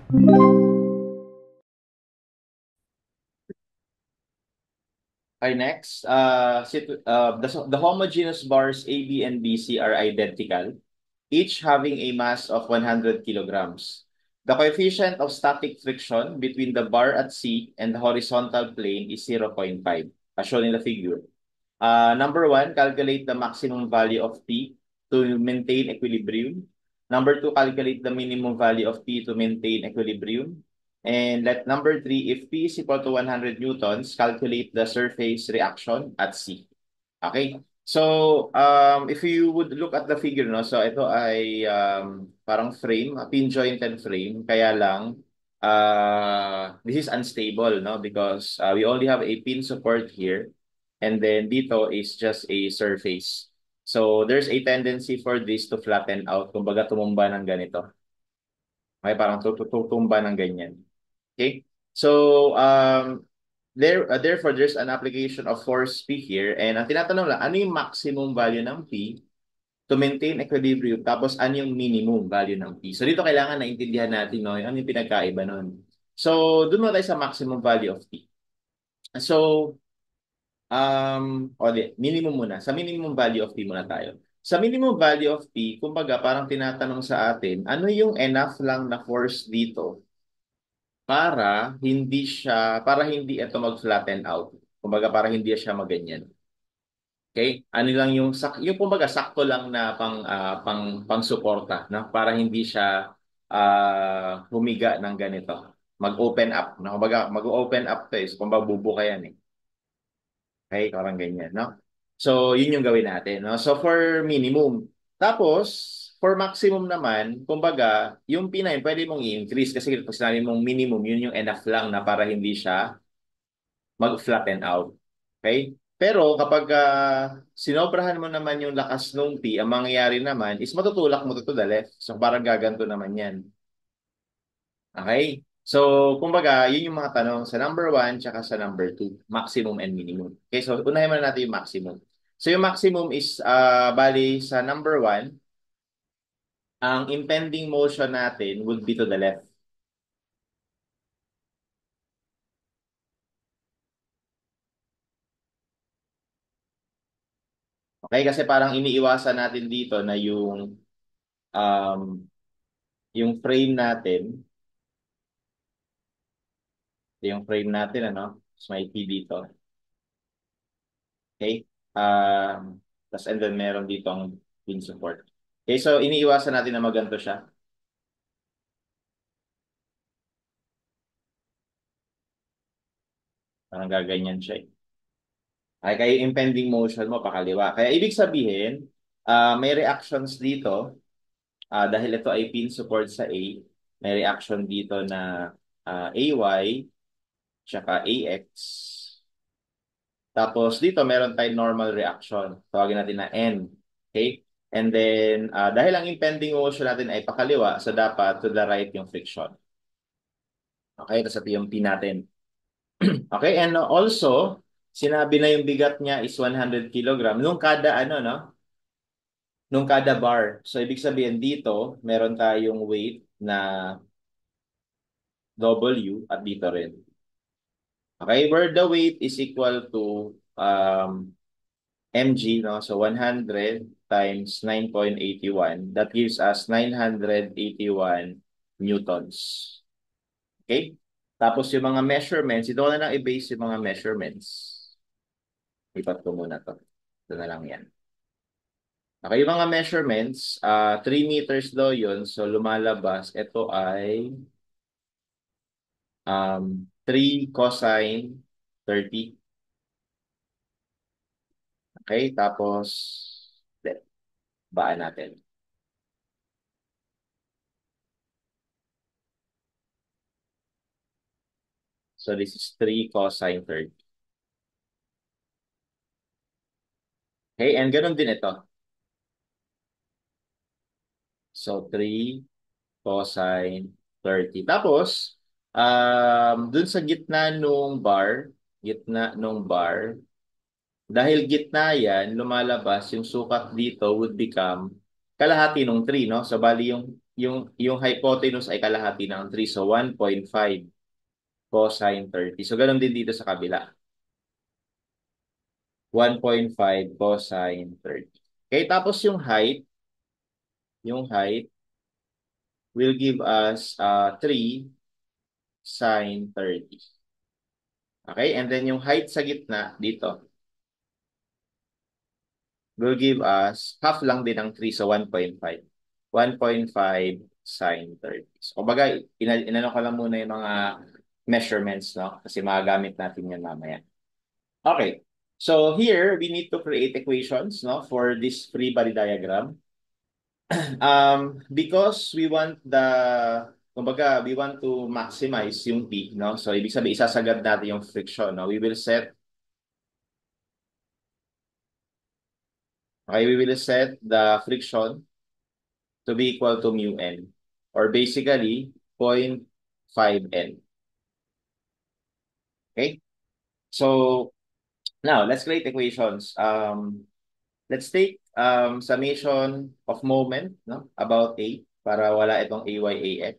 Okay, next, the homogeneous bars A, B, and BC are identical, each having a mass of 100 kilograms. The coefficient of static friction between the bar at C and the horizontal plane is 0.5, as shown in the figure. Number one, calculate the maximum value of T to maintain equilibrium. Number two, calculate the minimum value of T to maintain equilibrium. And let number three, if P is equal to 100 newtons, calculate the surface reaction at C. Okay? So, if you would look at the figure, no? So, ito ay parang frame, a pin-jointed frame. Kaya lang, this is unstable, no? Because we only have a pin support here. And then dito is just a surface. So, there's a tendency for this to flatten out. Kumbaga, tumumba ng ganito. Okay, parang tutumba ng ganyan. Okay? So, therefore, there's an application of force P here. And ang tinatanong lang, ano yung maximum value ng P to maintain equilibrium? Tapos, ano yung minimum value ng P? So, dito kailangan naintindihan natin, no, ano yung pinagkaiba nun. So, dun mo tayo sa maximum value of P. So, minimum muna. Sa minimum value of P muna tayo. Sa minimum value of P, kumbaga, parang tinatanong sa atin, ano yung enough lang na force dito para hindi ito mag-flatten out. Kumbaga para hindi siya maganyan. Okay? Ano lang yung kumbaga sakto lang na pang suporta, no? Para hindi siya humiga ng ganito. Mag-open up, no? Kumbaga mag-open up 'to, kumbaga bubuka yan eh. Okay, parang ganyan, no? So, yun yung gawin natin, no? So, for minimum. Tapos, for maximum naman, kumbaga, yung P9, pwede mong i-increase kasi pag sinabi mong minimum, yun yung enough lang na para hindi siya mag-flatten out. Okay? Pero kapag sinobrahan mo naman yung lakas ng P, ang mangyayari naman is matutulak mo to the left. So, parang gaganto naman yan. Okay? So, kumbaga, yun yung mga tanong sa number one tsaka sa number two, maximum and minimum. Okay, so unahin muna natin yung maximum. So, yung maximum is, bali sa number one, ang impending motion natin would be to the left. Okay, kasi parang iniiwasan natin dito na um, yung frame natin, ano, mas may P dito. Okay? And then meron dito ang pin support. Okay, so iniiwasan natin na maganto siya. Parang gaganyan siya eh. Ay, kaya yung impending motion mo pakaliwa. Kaya ibig sabihin, may reactions dito, dahil ito ay pin support sa A, may reaction dito na AY, tsaka AX. Tapos dito meron tayong normal reaction. Tawagin natin na N. Okay? And then, dahil ang impending motion natin ay pakaliwa, so dapat to the right yung friction. Okay? Tapos ito yung P natin. Okay? And also, sinabi na yung bigat niya is 100 kilogram. Nung kada ano, no? Nung kada bar. So, ibig sabihin dito, meron tayong weight na W at dito rin. Okay? Where the weight is equal to mg, no? So 100 times 9.81. That gives us 981 newtons. Okay? Tapos yung mga measurements, ito ko na lang i-base yung mga measurements. Ipat ko muna to. Ito na lang yan. Okay, yung mga measurements, 3 meters daw yun. So lumalabas, ito ay 3 cosine 30. Okay, tapos, baan natin. So this is 3 cosine 30. Okay, and ganun din ito. So 3 cosine 30. Tapos, dun sa gitna nung bar, dahil gitna yan, lumalabas yung sukat dito would become kalahati nung 3, no? So bali yung yung hypotenuse ay kalahati ng 3. So, 1.5 cosine 30. So, ganun din dito sa kabila. 1.5 cosine 30. Okay, tapos yung height will give us 3 sine 30. Okay, and then yung height sa gitna dito will give us half lang din ng 3, so 1.5. 1.5 sine 30. So, kumbaga, inano ko lang muna yung mga measurements, no? Kasi magagamit natin yan mamaya. Okay. So here, we need to create equations, no, for this free body diagram. Because we want kumbaga, we want to maximize yung P, no? So, ibig sabihin, isasagad natin yung friction, no? We will set the friction to be equal to mu n, or basically 0.5 n. Okay? So, now, let's create equations. Let's take summation of moment, no, about A para wala itong AY, AX.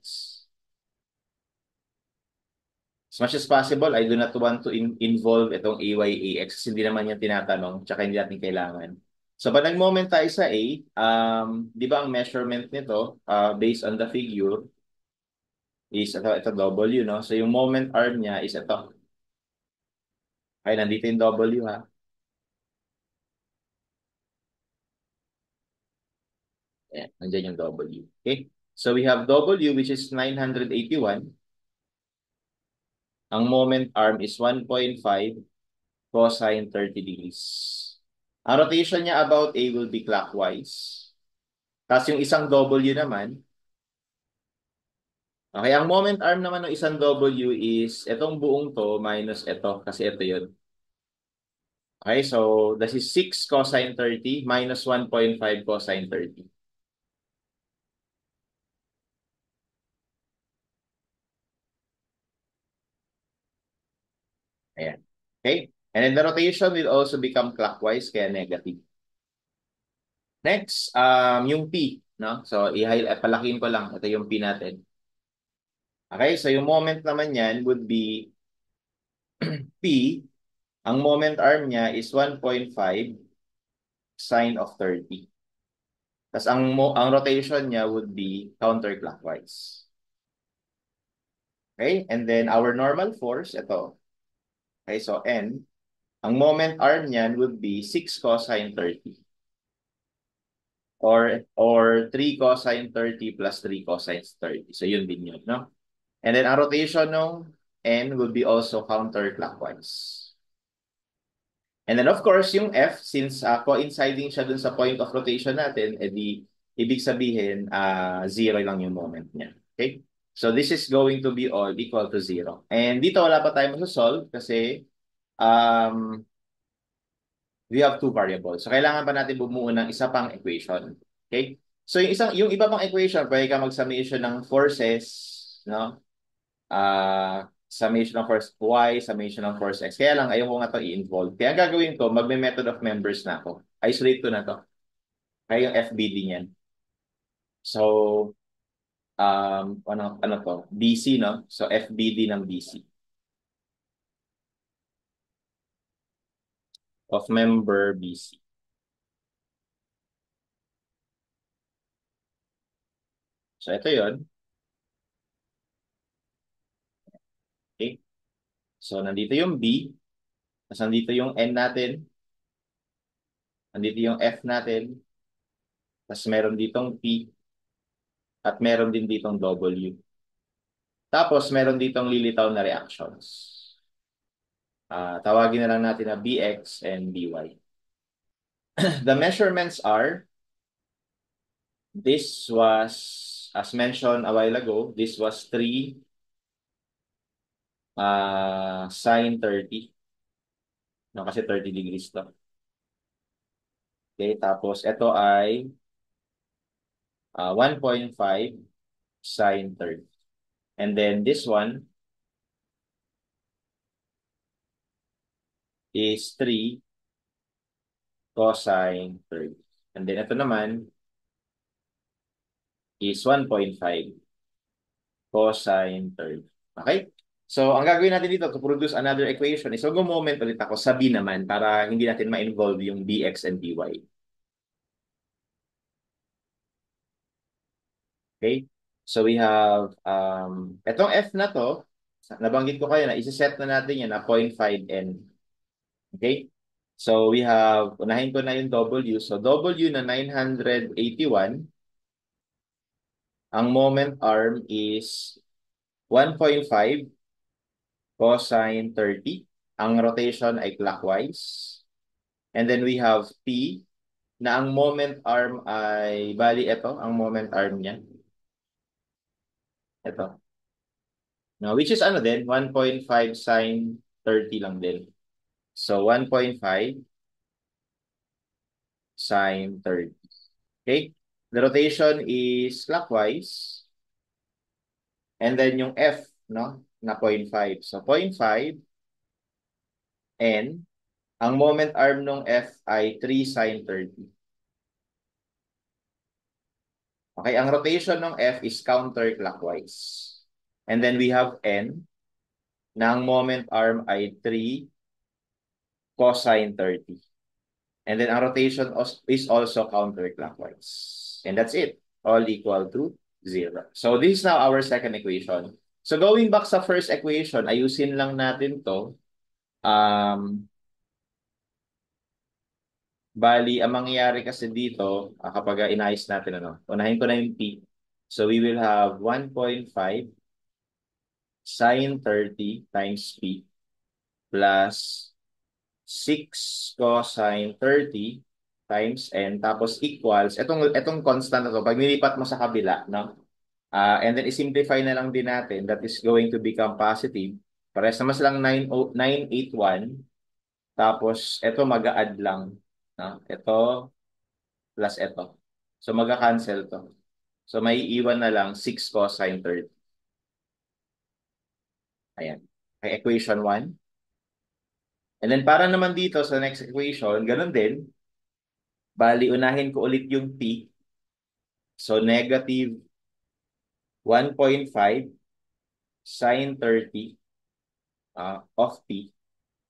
As much as possible, I do not want to involve itong AY, AX kasi hindi naman yan tinatanong, tsaka hindi natin kailangan. So, pag nag-moment tayo sa A, di ba ang measurement nito, based on the figure, is ito W, no? So, yung moment arm niya is ito. Okay, nandito yung W, ha? Ayan, nandiyan yung W. Okay? So, we have W, which is 981. Ang moment arm is 1.5 cosine 30 degrees. Ang rotation niya about A will be clockwise. Tapos yung isang W naman, okay, ang moment arm naman ng isang W is itong buong to minus ito kasi ito yun. Okay, so this is 6 cosine 30 minus 1.5 cosine 30. Ayan. Okay? And then the rotation will also become clockwise kaya negative. Next, yung P, no? So, palakihin ko lang. Ito yung P natin. Okay, so yung moment naman yan would be P, ang moment arm niya is 1.5 sine of 30. Tapos ang rotation niya would be counterclockwise. Okay? And then our normal force, ito. Okay, so N, ang moment arm niyan would be 6 cosine 30. Or 3 cosine 30 plus 3 cosine 30. So yun din yun, no? And then ang rotation ng N would be also counterclockwise. And then of course, yung F, since coinciding siya dun sa point of rotation natin, edi ibig sabihin, 0 lang yung moment niya. Okay? So this is going to be all equal to 0. And dito wala pa tayo masosolve kasi um, we have two variables. So kailangan pa natin bumuo ng isa pang equation. Okay? So yung iba pang equation, pwede ka mag-summation ng forces, no? Summation ng force Y, summation ng force X. Kaya lang, ayaw ko nga ito i-involve. Kaya ang gagawin ko, magme-method of members na ako. Isolate ko na to. Kaya yung FBD niyan. So, ano to? BC, no? So, FBD ng BC. Of member BC. So, ito yon. Okay? So, nandito yung B. Tapos nandito yung N natin. Nandito yung F natin. Tapos meron ditong P. At meron din ditong W. Tapos meron ditong lilitaw na reactions. Tawagin na lang natin na BX and BY. The measurements are, this was, as mentioned a while ago, this was 3 sine 30. No, kasi 30 degrees to. Okay, tapos ito ay 1.5 sine 30. And then this one is 3 cosine 30. And then ito naman is 1.5 cosine 30. Okay? So, ang gagawin natin dito to produce another equation is mag-moment ulit ako sa B naman para hindi natin ma-involve yung dx and dy. Okay? So, we have, etong f na to, nabanggit ko kayo na isa-set na natin yan na 0.5n. Okay? So, we have, unahin ko na yung W. So, W na 981, ang moment arm is 1.5 cosine 30. Ang rotation ay clockwise. And then we have P na ang moment arm ay, bali ito, ang moment arm niya. Ito. No, which is ano din, 1.5 sine 30 lang din. So, 1.5 sine 30. Okay? The rotation is clockwise. And then yung F, no, na 0.5. So, 0.5 N. Ang moment arm ng F ay 3 sine 30. Okay, ang rotation ng F is counterclockwise. And then we have N, na ang moment arm ay 3 cosine 30. And then ang rotation is also counterclockwise. And that's it. All equal to 0. So this is now our second equation. So going back sa first equation, ayusin lang natin to. Bali, ang mangyayari kasi dito, kapag inayos natin, unahin ko na yung P. So we will have 1.5 sine 30 times P plus 6 cosine 30 times N tapos equals, etong constant na to, pag nilipat mo sa kabila, no? And then isimplify na lang din natin, that is going to become positive. Parehas naman silang 981, tapos ito mag-a-add lang. No? Ito plus ito. So magka-cancel to. So may iwan na lang 6 cosine 30. Ayan. Okay, equation 1. And then para naman dito sa next equation, ganun din. Bali, unahin ko ulit yung P. So, negative 1.5 sine 30 of P.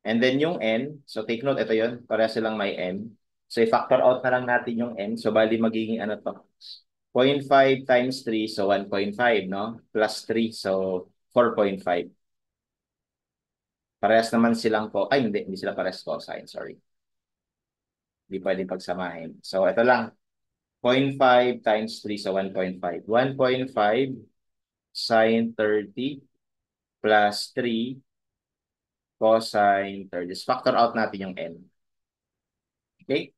And then yung N, so take note, ito yun, pareha silang may N. So, i-factor out na lang natin yung N. So, bali, magiging ano to? 0.5 times 3, so 1.5, no? Plus 3, so 4.5. Parehas naman silang ay, hindi sila parehas cosine, sorry. Hindi pwedeng pagsamahin. So, ito lang. 0.5 times 3 sa 1.5. 1.5 sine 30 plus 3 cosine 30. Just factor out natin yung n. Okay?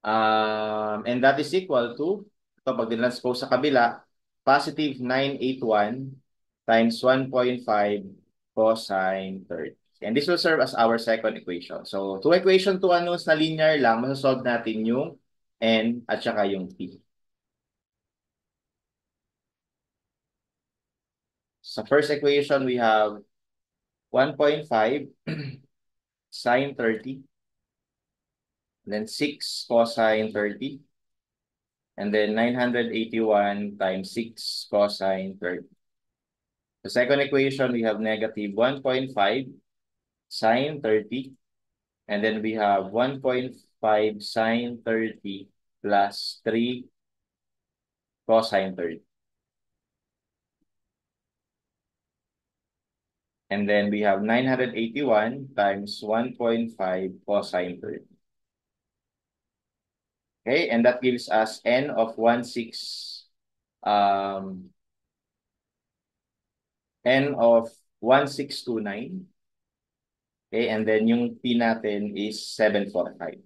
And that is equal to, ito pag dinranspose sa kabila, positive 981 times 1.5 cosine 30. And this will serve as our second equation. So, to equation 2 unknowns na linear lang, masasolve natin yung n at saka yung t. Sa first equation, we have 1.5 sine 30, and then 6 cosine 30, and then 981 times 6 cosine 30. The second equation, we have negative 1.5 sine 30, and then we have 1.5 sine 30 plus 3 cosine 30. And then we have 981 times 1.5 cosine 30. Okay, and that gives us n of 16, n of 1629. Okay, and then yung P natin is 745.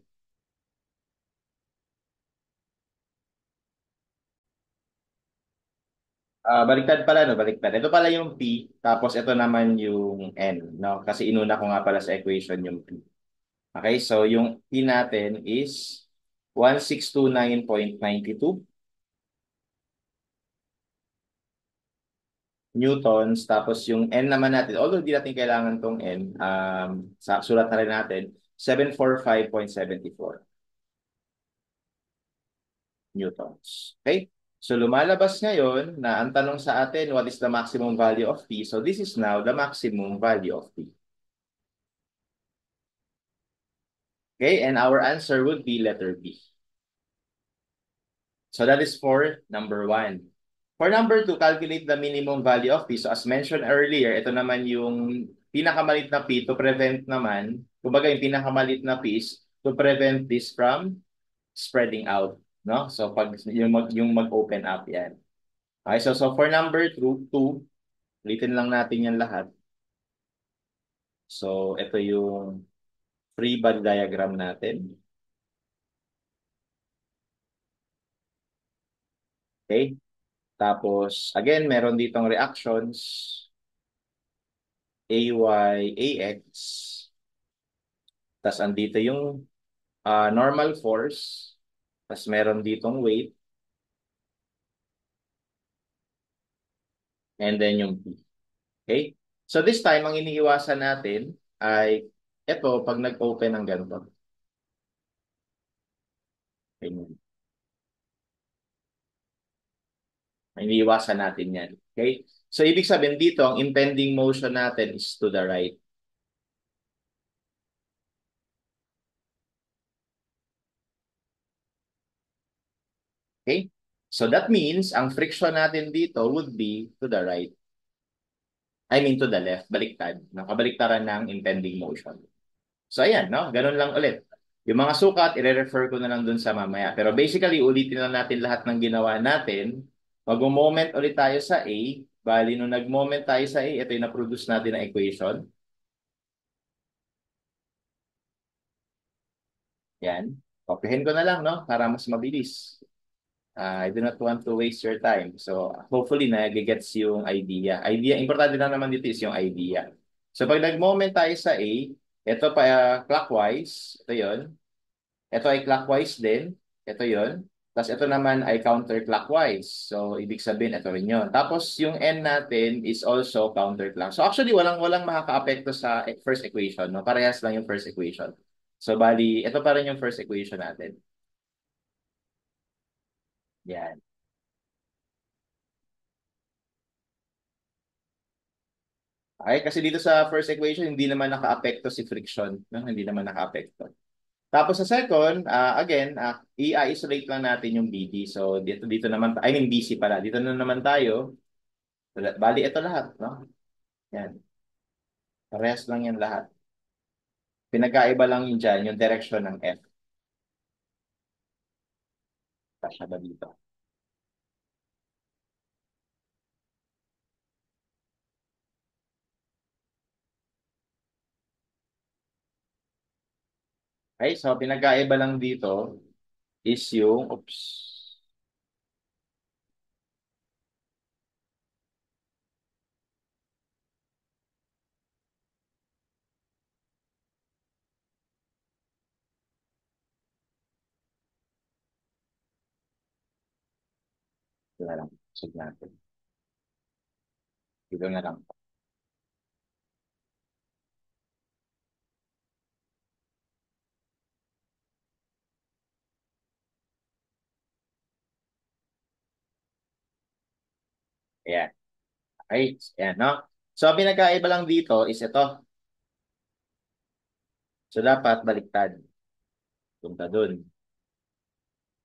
Baliktad pala, no? Baliktad. Ito pala yung P, tapos ito naman yung N, no? Kasi inuna ko nga pala sa equation yung P. Okay, so yung P natin is 1629.92 newtons, tapos yung N naman natin, although di natin kailangan tong N, sulat na rin natin, 745.74 newtons. Okay? So lumalabas ngayon na ang tanong sa atin, what is the maximum value of P? So this is now the maximum value of P. Okay, and our answer would be letter B. So that is for number one. For number two, calculate the minimum value of P. So as mentioned earlier, ito naman yung pinakamalit na P to prevent naman, kumbaga yung pinakamalit na P is to prevent this from spreading out. No? So pag yung mag-open up yan. Okay, so for number two, ulitin lang natin yan lahat. So ito yung free body diagram natin. Okay? Tapos, again, meron ditong reactions. AY, AX. Tapos, andito yung normal force. Tapos, meron ditong weight. And then yung P. Okay? So, this time, ang iniiwasan natin ay ito, pag nag-open ng ganito. Ganyan. Iniiwasan natin yan. Okay? So, ibig sabihin dito, ang impending motion natin is to the right. Okay? So, that means, ang friction natin dito would be to the right. I mean to the left, baliktad. Nakabaliktaran ng impending motion. So ayan, no? Ganun lang ulit. Yung mga sukat, i-refer ko na lang dun sa mamaya. Pero basically, ulitin lang natin lahat ng ginawa natin. Mag-moment ulit tayo sa A. Bali, nung nag-moment tayo sa A, ito yung na-produce natin na equation. Yan. Kopyahin ko na lang, no? Para mas mabilis. I do not want to waste your time. So, hopefully, nag-gets yung idea. Importante lang naman dito is yung idea. So, pag nag-moment tayo sa A, ito pa clockwise, ito yon. Ito ay clockwise din, ito yon. Tapos ito naman ay counterclockwise. So, ibig sabihin, ito rin yun. Tapos, yung N natin is also counterclockwise. So, actually, walang makaka-apekto sa first equation. No? Parehas lang yung first equation. So, bali, ito pa rin yung first equation natin. Yan. Okay, kasi dito sa first equation, hindi naman naka-apekto si friction. No? Hindi naman naka-apekto. Tapos sa second, again, i-isolate lang natin yung BD. So, dito naman, I mean BC pala. Dito na naman tayo. Bali, ito lahat, no? Yan. Parehas lang yan lahat. Pinagkaiba lang yun dyan, yung direction ng F. Kasya ba dito? Okay, so pinagkaiba lang dito is yung, oops, ito na lang. Check natin. Dito na lang. Ayan. Okay, ayan, no? So, pinagkaiba lang dito is ito. So, dapat baliktad. Punta dun.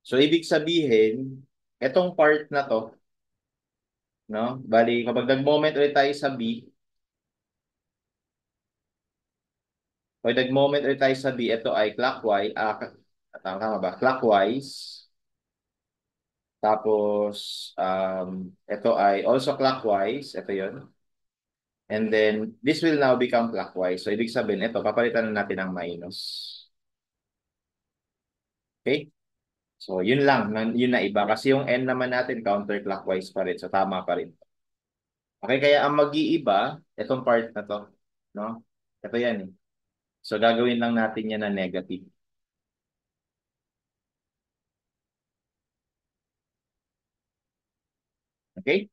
So, ibig sabihin, etong part na to, no? Bali, kapag nag-moment ulit tayo sa B, kapag nag-moment ulit tayo sa B, ito ay clockwise, tama ba? Clockwise. Tapos, ito ay also clockwise. Ito yon. And then, this will now become clockwise. So, ibig sabihin, ito, papalitan na natin ng minus. Okay? So, yun lang. Yun na iba. Kasi yung N naman natin, counterclockwise pa rin. So, tama pa rin. Okay, kaya ang mag-iiba, itong part na to, no? Ito yan eh. So, gagawin lang natin yan na negative. Okay?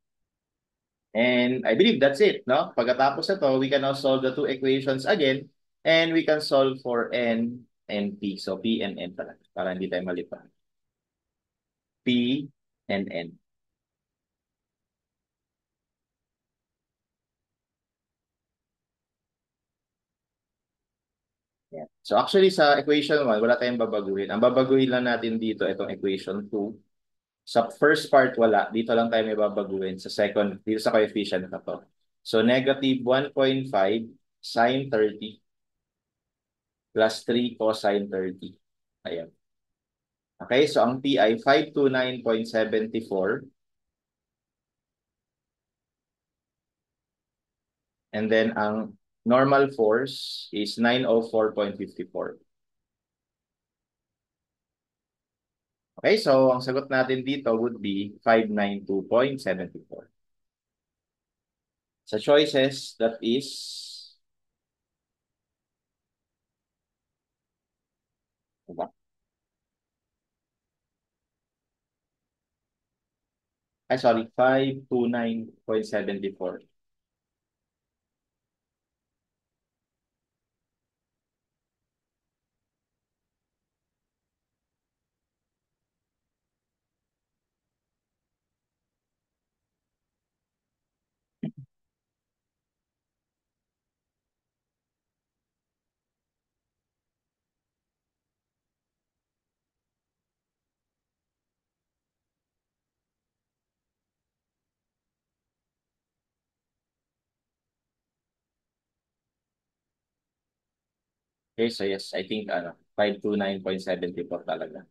And I believe that's it, no? Pagkatapos na to, we can now solve the two equations again, and we can solve for N and P. So, P and N pala, para hindi tayo malito. P and N. Yan. So actually sa equation 1, wala tayong babaguhin. Ang babaguhin lang natin dito, itong equation 2. Sa first part, wala. Dito lang tayo may babaguhin. Sa second, dito sa coefficient na to. So negative 1.5 sine 30 plus 3 cosine 30. Ayan. Okay, so ang P ay 529.74 and then ang normal force is 904.54. Okay, so ang sagot natin dito would be 592.74. Sa choices, that is, diba? Ay, sorry, 529.74. Okay, so yes, I think 529.74 talaga.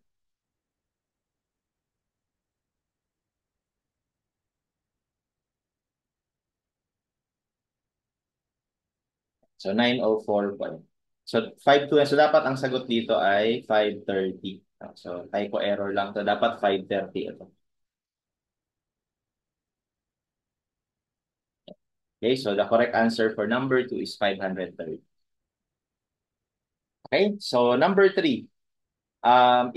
So 904 point. So 52, so dapat ang sagot dito ay 530. So typo error lang to, dapat 530 ito. Okay, so the correct answer for number 2 is 530. Okay, so number 3.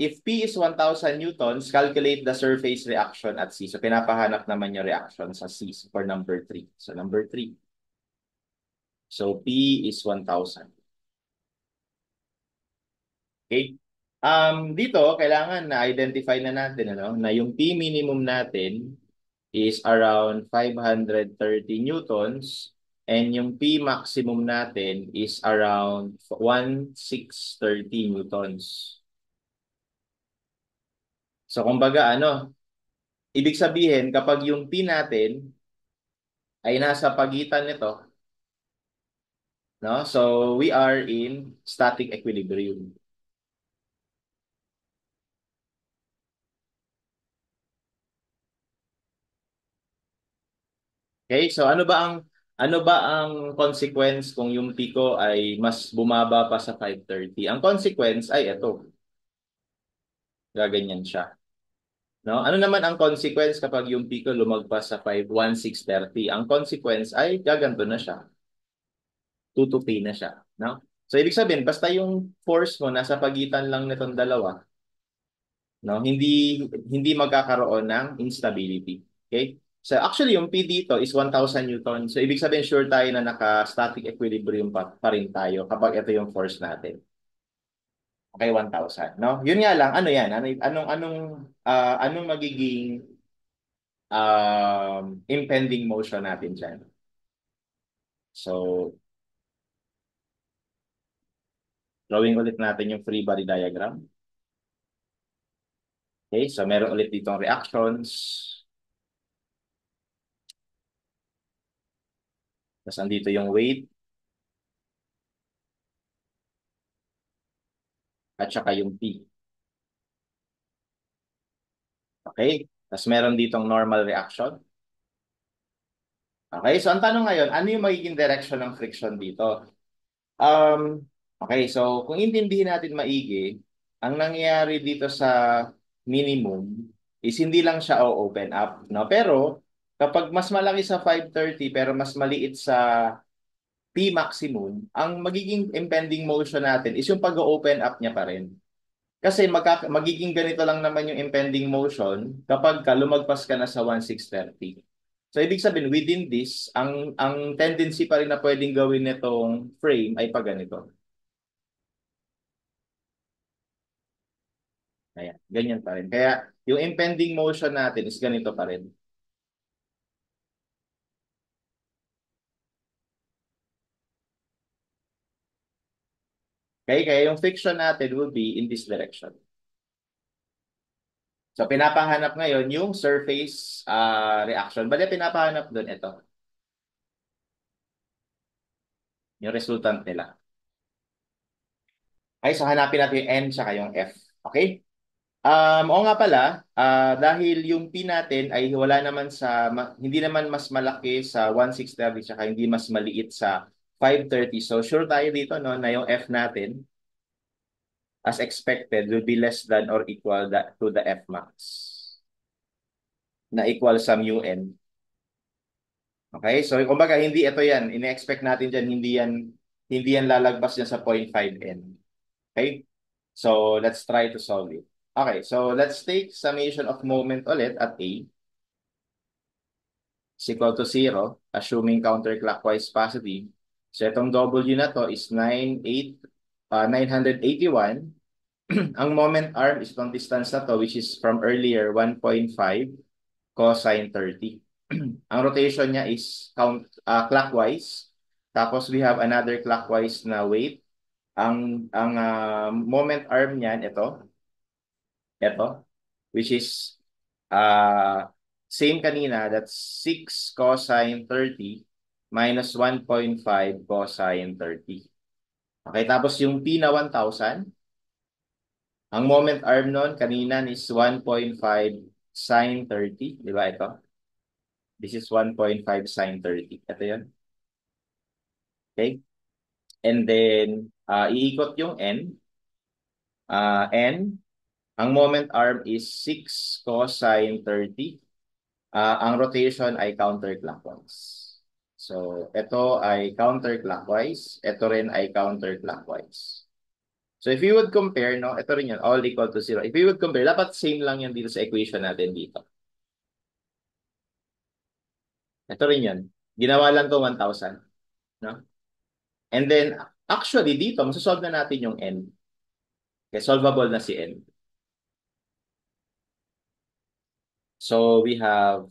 If P is 1,000 newtons, calculate the surface reaction at C. So pinapahanap naman yung reaction sa C for number 3. So number 3. So P is 1,000. Okay? Dito, kailangan na-identify na natin na yung P minimum natin is around 530 newtons and yung P maximum natin is around 1,630 newtons. So kumbaga ibig sabihin kapag yung P natin ay nasa pagitan nito, no? So we are in static equilibrium. Okay? So ano ba ang consequence kung yung pico ay mas bumaba pa sa 530? Ang consequence ay ito, gaganyan siya. No? Ano naman ang consequence kapag yung pico lumagpas sa 51630? Ang consequence ay gaganto na siya. Tutupi na siya, no? So ibig sabihin basta yung force mo nasa pagitan lang nitong dalawa, no? Hindi magkakaroon ng instability. Okay? So actually yung P dito is 1,000 newton. So ibig sabihin sure tayo na naka-static equilibrium pa rin tayo kapag ito yung force natin. Okay, 1,000, no? Yun nga lang, ano yan? Anong magiging impending motion natin dyan? So, drawing ulit natin yung free body diagram. Okay, so meron ulit ditong reactions. Tapos andito yung weight at saka yung P. Okay? Tapos meron ditong normal reaction. Okay, so ang tanong ngayon, ano yung magiging direction ng friction dito? Okay, so kung intindihin natin maigi, ang nangyayari dito sa minimum is hindi lang siya o-open up, no? Pero kapag mas malaki sa 530 pero mas maliit sa P maximum, ang magiging impending motion natin is yung pag-open up niya pa rin. Kasi magiging ganito lang naman yung impending motion kapag lumagpas ka na sa 1,630. So ibig sabihin within this, ang tendency pa rin na pwedeng gawin nitong frame ay pag ganito. Ayan, ganyan pa rin. Kaya yung impending motion natin is ganito pa rin. Okay, kaya yung friction natin will be in this direction. So, pinapahanap ngayon yung surface reaction. Bali, pinapahanap doon ito, yung resultant nila. Okay, so hanapin natin yung N tsaka yung F. Okay? Oo nga pala, dahil yung P natin ay wala naman hindi naman mas malaki sa 1630 tsaka hindi mas maliit sa 530. So, sure tayo dito no, na yung F natin, as expected, will be less than or equal to the F max na equal sa mu N. Okay? So, kumbaga, hindi ito yan. Ine-expect natin dyan, hindi yan lalagpas dyan sa 0.5 N. Okay? So, let's try to solve it. Okay, so let's take summation of moment ulit at A is equal to 0, assuming counterclockwise positive. So, itong W na to is 981. Ang moment arm is itong distance na to, which is from earlier, 1.5 cosine 30. Ang rotation niya is clockwise. Tapos we have another clockwise na weight. Ang moment arm niyan, ito, which is same kanina, that's 6 cosine 30 minus 1.5 cosine 30. Okay, tapos yung P na 1,000, ang moment arm nun kanina is 1.5 sine 30, di ba ito? This is 1.5 sine 30. Ito yun. Okay? And then, iikot yung N. N, ang moment arm is 6 cosine 30. Ang rotation ay counterclockwise. So, ito ay counterclockwise. Ito rin ay counterclockwise. So, if you would compare, no, ito rin yun, all equal to 0. If you would compare, dapat same lang yan dito sa equation natin dito. Ito rin yun. Ginawa lang to 1,000. No? And then, actually, dito, masasolve na natin yung N. Okay, solvable na si N. So, we have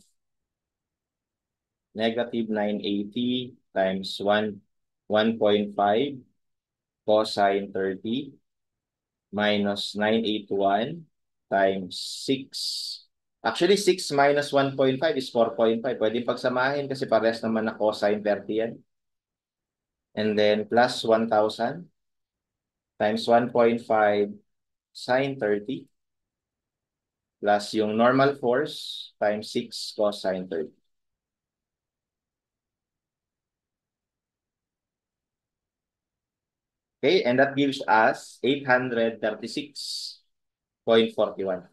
negative 980 times 1.5 cosine 30 minus 981 times 6. Actually, 6 minus 1.5 is 4.5. Pwede pagsamahin kasi pares naman na cosine 30 yan. And then plus 1,000 times 1.5 sine 30 plus yung normal force times 6 cosine 30. Okay, and that gives us 836.41.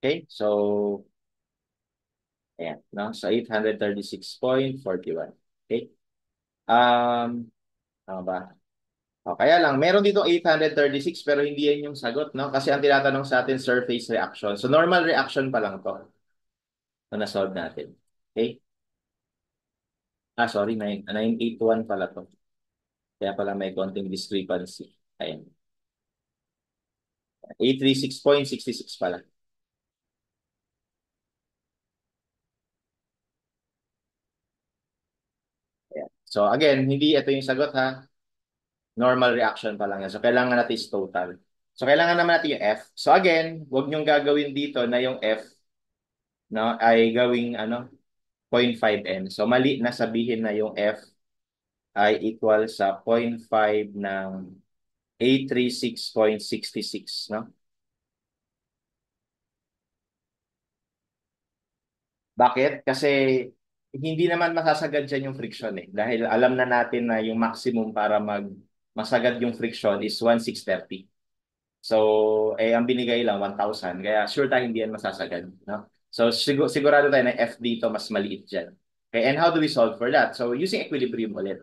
Okay, so ayan, no? So 836.41. Okay? Ano ba? O, kaya lang, meron dito 836 pero hindi yan yung sagot, no? Kasi ang tinatanong sa atin, surface reaction. So normal reaction pa lang to na na-solve natin. Okay? Sorry, 981 pala to. Kaya pala may konting discrepancy. Ayan. 836.66 pala. Ayan. So again, hindi ito yung sagot ha. Normal reaction pa lang yan. So kailangan natin is total. So kailangan naman natin yung F. So again, huwag niyong gagawin dito na yung F, no, ay gawing 0.5 n. So mali na sabihin na yung F ay equal sa 0.5 ng 836.66, no? Bakit? Kasi hindi naman masasagad dyan yung friction eh. Dahil alam na natin na yung maximum para masagad yung friction is 1,630. So, ang binigay lang 1,000. Kaya sure tayo hindi yan masasagad. No? So, sigurado tayo na F dito mas maliit dyan. Okay, and how do we solve for that? So, using equilibrium ulit.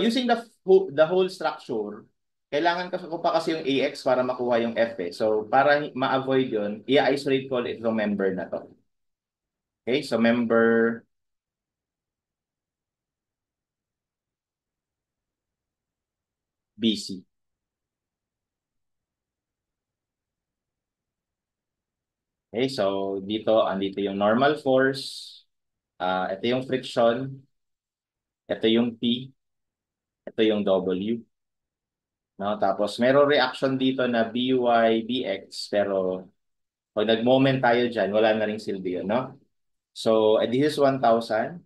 Using the whole structure, kailangan ko pa kasi yung AX para makuha yung F eh. So, para ma-avoid yun, i-isolate ko ulit itong member na to. Okay, so member BC. Okay, so andito yung normal force, ito yung friction, ito yung P, ito yung W. No? Tapos merong reaction dito na By, Bx, pero pag nag-moment tayo dyan, wala na ring silbi yun, no? So, this is 1,000,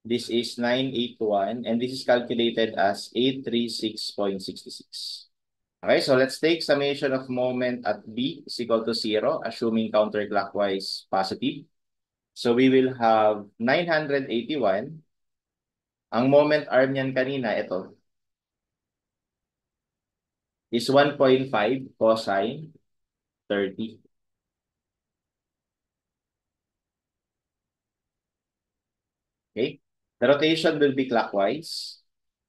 this is 981, and this is calculated as 836.66. Okay, so let's take summation of moment at B is equal to 0, assuming counterclockwise positive. So we will have 981. Ang moment arm niyan kanina, ito, is 1.5 cosine 30. Okay? The rotation will be clockwise.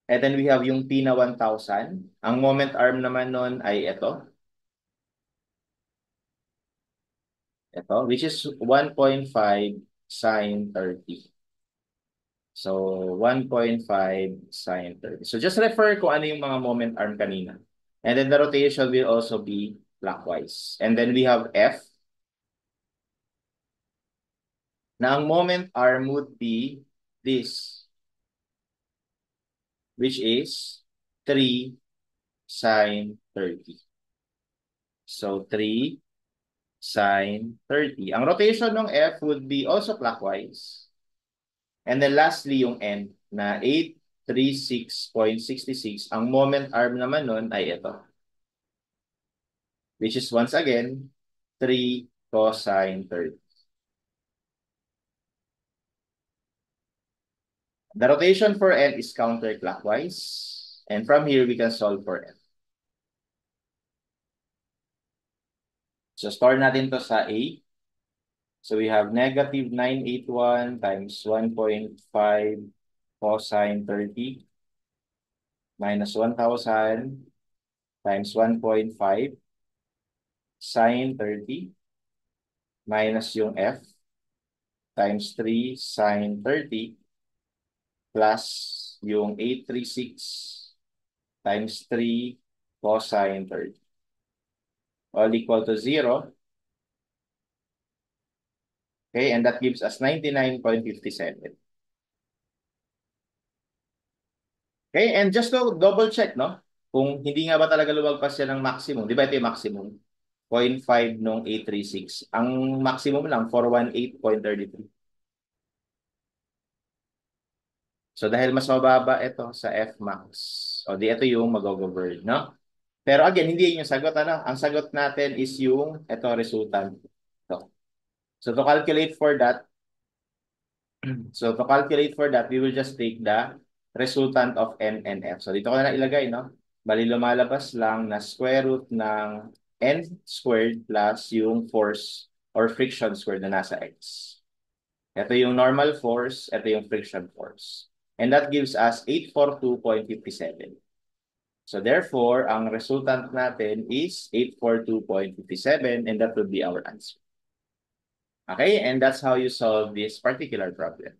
And then we have yung P na 1,000. Ang moment arm naman nun ay ito, which is 1.5 sine 30. So, 1.5 sine 30. So, just refer kung ano yung mga moment arm kanina. And then the rotation will also be clockwise. And then we have F, na ang moment arm would be this, which is 3 sine 30. So, 3 sine 30. Ang rotation ng F would be also clockwise. And then lastly, yung N na 836.66. Ang moment arm naman nun ay ito, which is once again 3 cosine 30. The rotation for N is counterclockwise. And from here, we can solve for N. So store natin to sa A. So we have negative 981 times 1.5 cosine 30 minus 1,000 times 1.5 sine 30 minus yung F times 3 sine 30 plus yung 836 times 3 cosine 30. All equal to 0. Okay, and that gives us 99.57. Okay, and just to double check, no? Kung hindi nga ba talaga lumagpas yan ng maximum, di ba ito yung maximum? 0.5 nung 836. Ang maximum lang, 418.33. So dahil mas mababa ito sa Fmax, o di ito yung mag-govern, no? Pero again, hindi yun yung sagot, ano? Ang sagot natin is yung ito resultant. Ito. So to calculate for that, we will just take the resultant of N and F. So dito ko na ilagay, no? Bali lumalabas lang na square root ng N squared plus yung force or friction squared na nasa X. Ito yung normal force, ito yung friction force. And that gives us 842.57. So therefore, ang resultant natin is 842.57 and that would be our answer. Okay, and that's how you solve this particular problem.